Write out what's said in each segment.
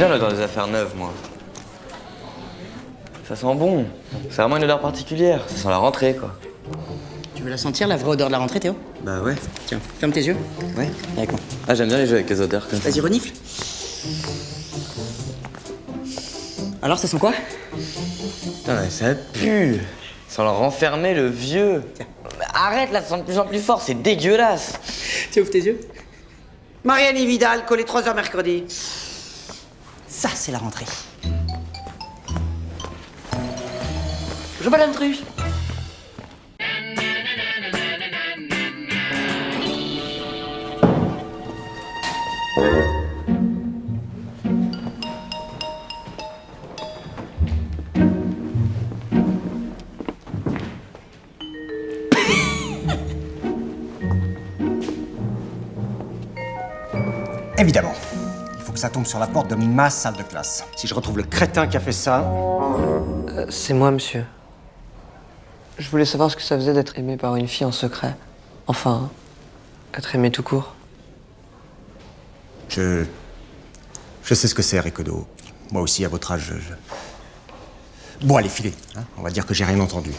bien l'odeur des affaires neuves, moi. Ça sent bon. C'est vraiment une odeur particulière. Ça sent la rentrée, quoi. Tu veux la sentir, la vraie odeur de la rentrée, Théo? Bah ouais. Tiens, ferme tes yeux. Ouais. Viens avec moi. Ah, j'aime bien les jeux avec les odeurs comme ça. Vas-y, renifle. Alors, ça sent quoi? Putain, mais ça pue. Ça leur renfermer le vieux. Tiens. Mais arrête, là, ça sent de plus en plus fort. C'est dégueulasse. Tu ouvres tes yeux. Marianne et Vidal, collé 3h mercredi. Ça, c'est la rentrée. Bonjour Madame Truche. Évidemment. Il faut que ça tombe sur la porte de ma salle de classe. Si je retrouve le crétin qui a fait ça... C'est moi, monsieur. Je voulais savoir ce que ça faisait d'être aimé par une fille en secret. Enfin, être aimé tout court. Je sais ce que c'est, Ricodo. Moi aussi, à votre âge, Bon, allez, filez. Hein, on va dire que j'ai rien entendu.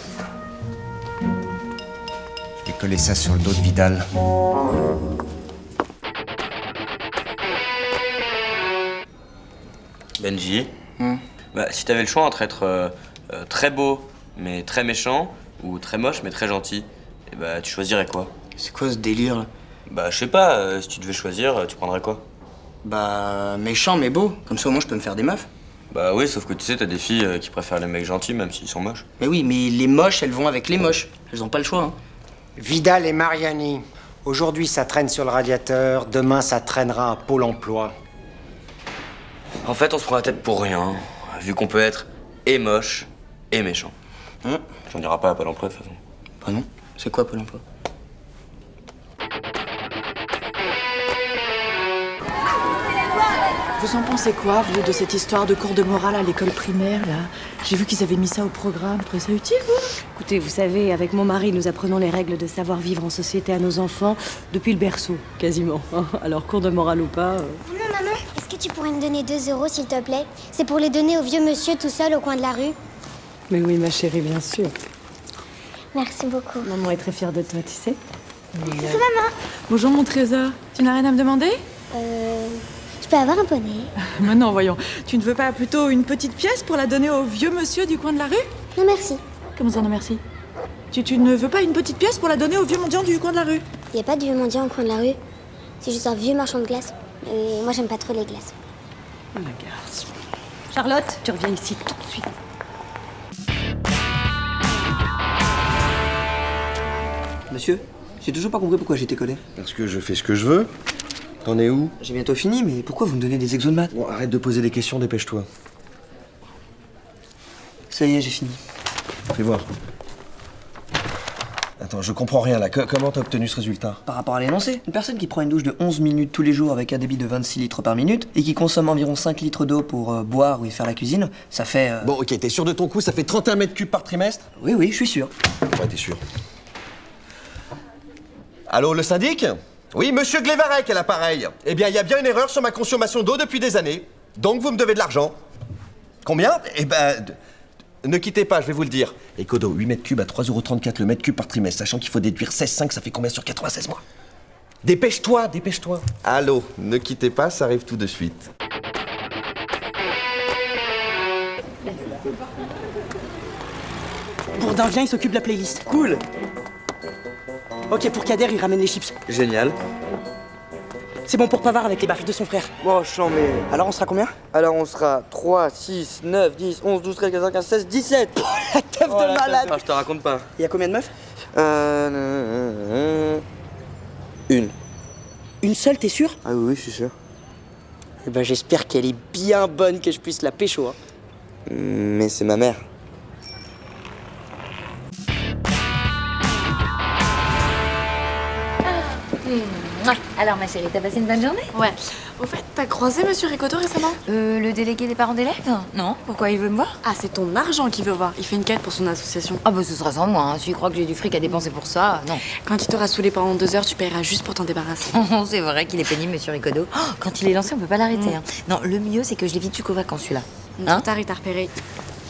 Je vais coller ça sur le dos de Vidal. Benji, bah, si t'avais le choix entre être très beau mais très méchant ou très moche mais très gentil, et bah tu choisirais quoi? C'est quoi ce délire, là? Bah je sais pas, si tu devais choisir, tu prendrais quoi? Bah, méchant mais beau. Comme ça, au moins, je peux me faire des meufs. Bah oui, sauf que tu sais, t'as des filles qui préfèrent les mecs gentils même s'ils sont moches. Mais oui, mais les moches, elles vont avec les moches. Elles ont pas le choix, hein. Vidal et Mariani. Aujourd'hui, ça traîne sur le radiateur. Demain, ça traînera à Pôle emploi. En fait, on se prend la tête pour rien, vu qu'on peut être et moche et méchant. On dira pas à Pôle emploi de toute façon. Bah non. C'est quoi, Pôle emploi? Vous en pensez quoi, vous, de cette histoire de cours de morale à l'école primaire, là? J'ai vu qu'ils avaient mis ça au programme. Vous trouvez ça utile, vous? Écoutez, vous savez, avec mon mari, nous apprenons les règles de savoir-vivre en société à nos enfants depuis le berceau, quasiment. Alors, cours de morale ou pas... Maman, est-ce que tu pourrais me donner 2 € s'il te plaît? C'est pour les donner au vieux monsieur tout seul au coin de la rue. Mais oui, ma chérie, bien sûr. Merci beaucoup. Maman est très fière de toi, tu sais. Coucou maman. Bonjour, mon trésor. Tu n'as rien à me demander? Je peux avoir un poney? Maintenant, voyons. Tu ne veux pas plutôt une petite pièce pour la donner au vieux monsieur du coin de la rue? Non merci. Comment ça, non merci? Tu ne veux pas une petite pièce pour la donner au vieux mendiant du coin de la rue? Il n'y a pas de vieux mendiant au coin de la rue. C'est juste un vieux marchand de glace. Et moi j'aime pas trop les glaces. La garce. Charlotte, tu reviens ici tout de suite. Monsieur, j'ai toujours pas compris pourquoi j'étais collé. Parce que je fais ce que je veux. T'en es où? J'ai bientôt fini, mais pourquoi vous me donnez des exos de maths? Bon, arrête de poser des questions, dépêche-toi. Ça y est, j'ai fini. Fais voir. Attends, je comprends rien là. Comment t'as obtenu ce résultat? Par rapport à l'énoncé, une personne qui prend une douche de 11 minutes tous les jours avec un débit de 26 litres par minute et qui consomme environ 5 litres d'eau pour boire ou y faire la cuisine, ça fait... Bon, ok, t'es sûr de ton coup? Ça fait 31 mètres cubes par trimestre? Oui, je suis sûr. Ouais, t'es sûr. Allô, le syndic? Oui, monsieur Glévarec à l'appareil. Eh bien, il y a bien une erreur sur ma consommation d'eau depuis des années. Donc, vous me devez de l'argent. Combien? Eh ben... Ne quittez pas, je vais vous le dire. Et Kodo, 8 mètres cubes à 3,34 € le mètre cube par trimestre, sachant qu'il faut déduire 16,5, ça fait combien sur 96 mois? Dépêche-toi, dépêche-toi. Allô, ne quittez pas, ça arrive tout de suite. Bourdin vient, il s'occupe de la playlist. Cool. Ok, pour Kader, il ramène les chips. Génial. C'est bon pour Pavard avec les baffes de son frère. Bon, chant, mais... Alors on sera combien? Alors on sera 3, 6, 9, 10, 11, 12, 13, 14, 15, 16, 17. La teuf de malade. Ah, je te raconte pas. Il y a combien de meufs? Une. Une seule, t'es sûr? Ah oui, je suis sûr. Eh ben j'espère qu'elle est bien bonne, que je puisse la pécho, hein. Mais c'est ma mère. Alors ma chérie, t'as passé une bonne journée? Ouais. Au fait, t'as croisé Monsieur Ricoto récemment? Le délégué des parents d'élèves? Non, pourquoi il veut me voir? Ah, c'est ton argent qu'il veut voir. Il fait une quête pour son association. Ah bah ce sera sans moi, hein. Si tu crois que j'ai du fric à dépenser pour ça, non. Quand il t'aura saoulé pendant 2 heures, tu paieras juste pour t'en débarrasser. C'est vrai qu'il est pénible, Monsieur Ricodo. Oh, quand il est lancé, on peut pas l'arrêter. Hein. Non, le mieux, c'est que je l'évite jusqu'aux vacances, celui-là. Trop tard, il t'a repéré.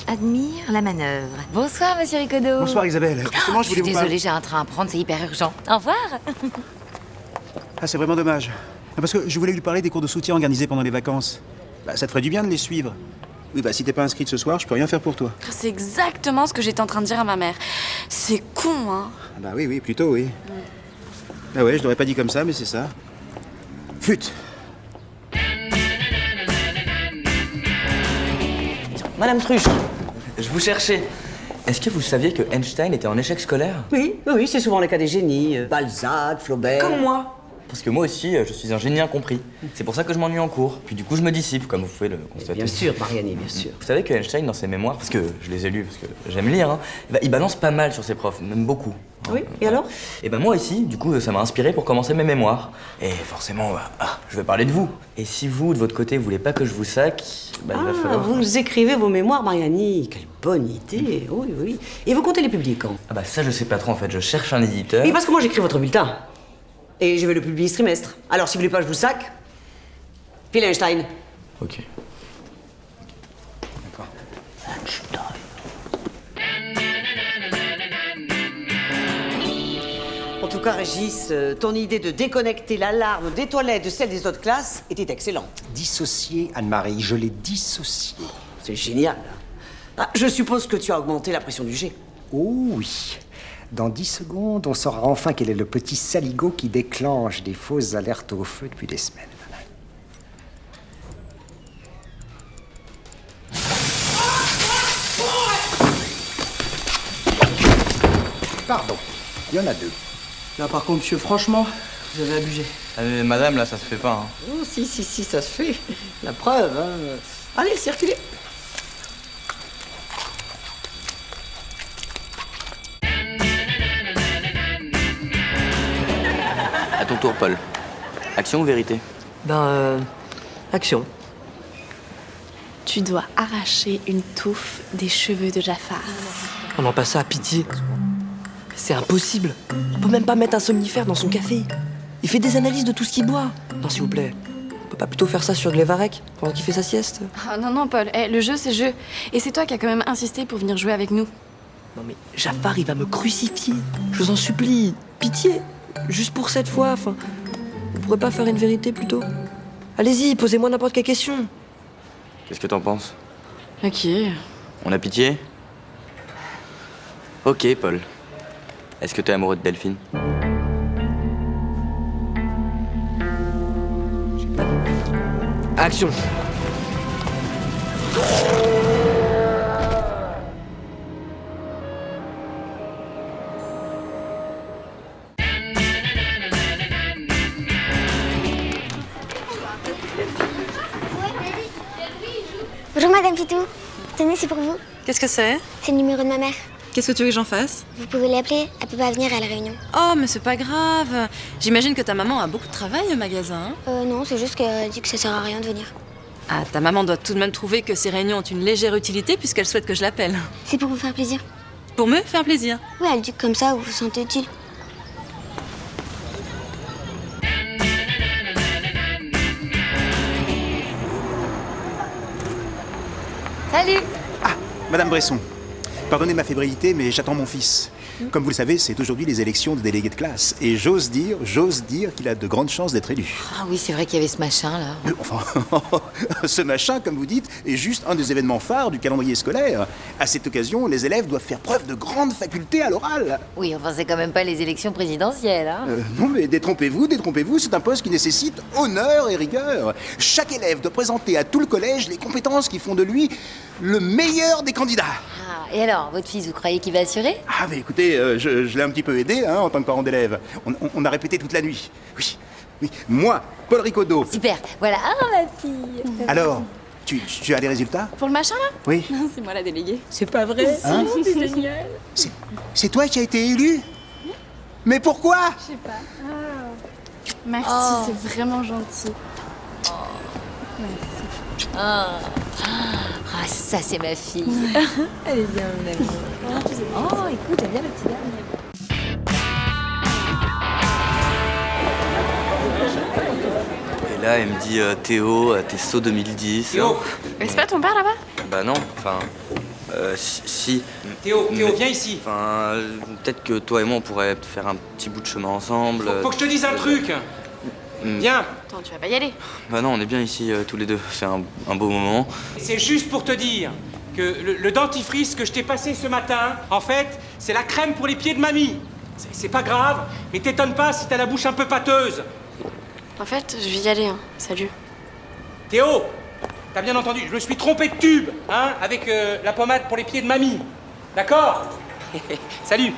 Admire la manœuvre. Bonsoir, Monsieur Ricodo. Bonsoir Isabelle. Justement, je voulais vous Désolée, parler. j'ai un train à prendre, c'est hyper urgent. Au revoir. Ah, c'est vraiment dommage. Parce que je voulais lui parler des cours de soutien organisés pendant les vacances. Bah, ça te ferait du bien de les suivre. Oui, bah si t'es pas inscrite ce soir, je peux rien faire pour toi. C'est exactement ce que j'étais en train de dire à ma mère. C'est con, hein. Ah bah oui, plutôt oui. Ah ouais, je l'aurais pas dit comme ça, mais c'est ça. Flûte. Madame Truche. Je vous cherchais. Est-ce que vous saviez que Einstein était en échec scolaire? Oui, c'est souvent le cas des génies. Balzac, Flaubert. Comme moi. Parce que moi aussi, je suis un génie incompris. C'est pour ça que je m'ennuie en cours. Puis du coup, je me dissipe, comme vous pouvez le constater. Bien sûr, Marianne, bien sûr. Vous savez que Einstein, dans ses mémoires, parce que je les ai lus, parce que j'aime lire, hein, il balance pas mal sur ses profs, même beaucoup. Oui, et alors? Et ben moi ici, du coup, ça m'a inspiré pour commencer mes mémoires. Et forcément, je vais parler de vous. Et si vous, de votre côté, vous voulez pas que je vous sac, il va falloir... Vous écrivez vos mémoires, Marianne. Quelle bonne idée. Oui. Et vous comptez les publier quand? Ah bah ça, je sais pas trop, en fait. Je cherche un éditeur. Oui, parce que moi, j'écris votre bulletin. Et je vais le publier ce trimestre. Alors, si vous voulez pas, je vous sac. Phil Einstein. Ok. D'accord. En tout cas, Régis, ton idée de déconnecter l'alarme des toilettes de celle des autres classes était excellente. Dissocié, Anne-Marie, je l'ai dissocié. C'est génial. Ah, je suppose que tu as augmenté la pression du jet. Oh oui. Dans 10 secondes, on saura enfin quel est le petit saligot qui déclenche des fausses alertes au feu depuis des semaines. Pardon, il y en a 2. Là, par contre, monsieur, franchement, vous avez abusé. Madame, là, ça se fait pas, hein. Oh, si, ça se fait. La preuve, hein. Allez, circulez. À ton tour, Paul. Action ou vérité? Action. Tu dois arracher une touffe des cheveux de Jafar. On en passe ça à pitié. C'est impossible. On peut même pas mettre un somnifère dans son café. Il fait des analyses de tout ce qu'il boit. Non, s'il vous plaît. On peut pas plutôt faire ça sur Glevarec pendant qu'il fait sa sieste? Ah non, Paul. Le jeu, c'est jeu. Et c'est toi qui as quand même insisté pour venir jouer avec nous. Non mais Jafar, il va me crucifier. Je vous en supplie. Pitié. Juste pour cette fois, enfin. Vous pourrez pas faire une vérité plutôt? Allez-y, posez-moi n'importe quelle question. Qu'est-ce que t'en penses? Ok. On a pitié? Ok, Paul. Est-ce que t'es amoureux de Delphine? Action. Bonjour Madame Pitou. Tenez, c'est pour vous. Qu'est-ce que c'est? C'est le numéro de ma mère. Qu'est-ce que tu veux que j'en fasse? Vous pouvez l'appeler, elle peut pas venir à la réunion. Oh, mais c'est pas grave. J'imagine que ta maman a beaucoup de travail au magasin. Non, c'est juste qu'elle dit que ça sert à rien de venir. Ah, ta maman doit tout de même trouver que ces réunions ont une légère utilité puisqu'elle souhaite que je l'appelle. C'est pour vous faire plaisir. Pour me faire plaisir. Oui, elle dit que comme ça, vous vous sentez utile. Salut. Madame Bresson, pardonnez ma fébrilité, mais j'attends mon fils. Comme vous le savez, c'est aujourd'hui les élections de délégués de classe. Et j'ose dire qu'il a de grandes chances d'être élu. Ah oui, c'est vrai qu'il y avait ce machin, là. Enfin, ce machin, comme vous dites, est juste un des événements phares du calendrier scolaire. À cette occasion, les élèves doivent faire preuve de grande faculté à l'oral. Oui, enfin, c'est quand même pas les élections présidentielles, hein. Non, mais détrompez-vous, c'est un poste qui nécessite honneur et rigueur. Chaque élève doit présenter à tout le collège les compétences qui font de lui le meilleur des candidats. Ah, et alors, votre fils, vous croyez qu'il va assurer? Ah, mais écoutez, je l'ai un petit peu aidé, hein, en tant que parent d'élève. On a répété toute la nuit. Oui. Moi, Paul Ricodo. Super, voilà. Ah, ma fille. Alors, tu as les résultats? Pour le machin, là? Oui. Non, c'est moi la déléguée. C'est pas vrai? Hein? C'est génial. C'est toi qui as été élu? Mais pourquoi? Je sais pas. Merci, Oh. c'est vraiment gentil. Ah, ça c'est ma fille. Elle est bien, mon amour. Oh, écoute, elle est bien, ma petite dame. Et là, elle me dit Théo, t'es saut 2010. Théo Mais c'est pas ton père là-bas? Bah non, enfin. Si. Théo, Mais- viens ici. Enfin, peut-être que toi et moi, on pourrait faire un petit bout de chemin ensemble. Faut que je te dise un truc. Viens. Attends, tu vas pas y aller. Bah non, on est bien ici tous les deux. C'est un beau moment. C'est juste pour te dire que le dentifrice que je t'ai passé ce matin, en fait, c'est la crème pour les pieds de mamie. C'est pas grave, mais t'étonne pas si t'as la bouche un peu pâteuse. En fait, je vais y aller, hein. Salut. Théo, t'as bien entendu, je me suis trompé de tube, hein, avec la pommade pour les pieds de mamie. D'accord? Salut.